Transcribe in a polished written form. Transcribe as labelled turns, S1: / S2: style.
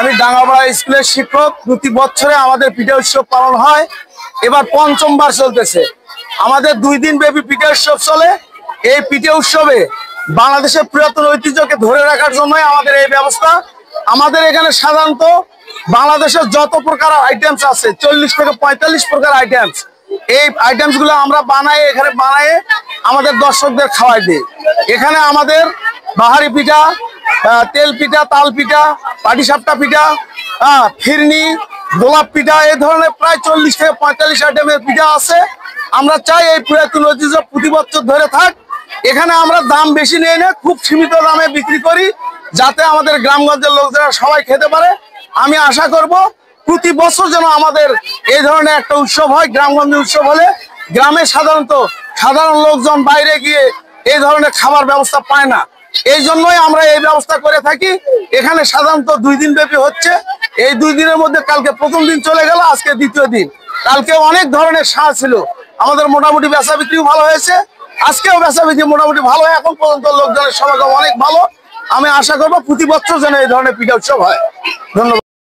S1: আমি ডাঙ্গাপাড়া স্কুলের শিক্ষক। প্রতি বছরে আমাদের পিঠা উৎসব পালন হয়, এবার পঞ্চমবার চলতেছে। আমাদের 2 দিন ব্যাপী পিঠা উৎসব চলে। এই পিঠা উৎসবে বাংলাদেশের পুরাতন ঐতিহ্যকে ধরে রাখার জন্যই আমাদের এই ব্যবস্থা। আমাদের এখানে সাধারণত বাংলাদেশের যত প্রকার আইটেমস আছে 40 থেকে 45 প্রকার আইটেমস, এই আইটেমস গুলো আমরা এখানে বানায় আমাদের দর্শকদের খাওয়াই দিই। এখানে আমাদের বাহারি পিঠা, তেল পিঠা, তাল পিঠা, পাটিসাপটা পিঠা, ফিরনি, গোলাপ পিঠা, এই ধরনের প্রায় 40 থেকে 45 আইটেমের পিঠা আছে। আমরা চাই এই পুরাতন ঐতিহ্য প্রতি বছর ধরে থাক। এখানে আমরা দাম বেশি নেই না, খুব সীমিত দামে বিক্রি করি, যাতে আমাদের গ্রামগঞ্জের লোকজনেরা সবাই খেতে পারে। আমি আশা করব প্রতি বছর যেন আমাদের এই ধরনের একটা উৎসব হয়। গ্রামগঞ্জে উৎসব হলে গ্রামে সাধারণ লোকজন বাইরে গিয়ে এই ধরনের খাবার ব্যবস্থা পায় না, এই জন্যই আমরা এই ব্যবস্থা করে থাকি। এখানে সাধারণত 2 দিন ব্যাপী হচ্ছে। এই 2 দিনের মধ্যে কালকে প্রথম দিন চলে গেল, আজকে দ্বিতীয় দিন। কালকে অনেক ধরনের সাজ ছিল, আমাদের মোটামুটি বেচা বিক্রিও ভালো হয়েছে। আজকেও বেচা বিক্রি মোটামুটি ভালো, এখন পর্যন্ত লোকজনের সমাগম অনেক ভালো। আমি আশা করবো প্রতি বছর যেন এই ধরনের পিঠা উৎসব হয়। ধন্যবাদ।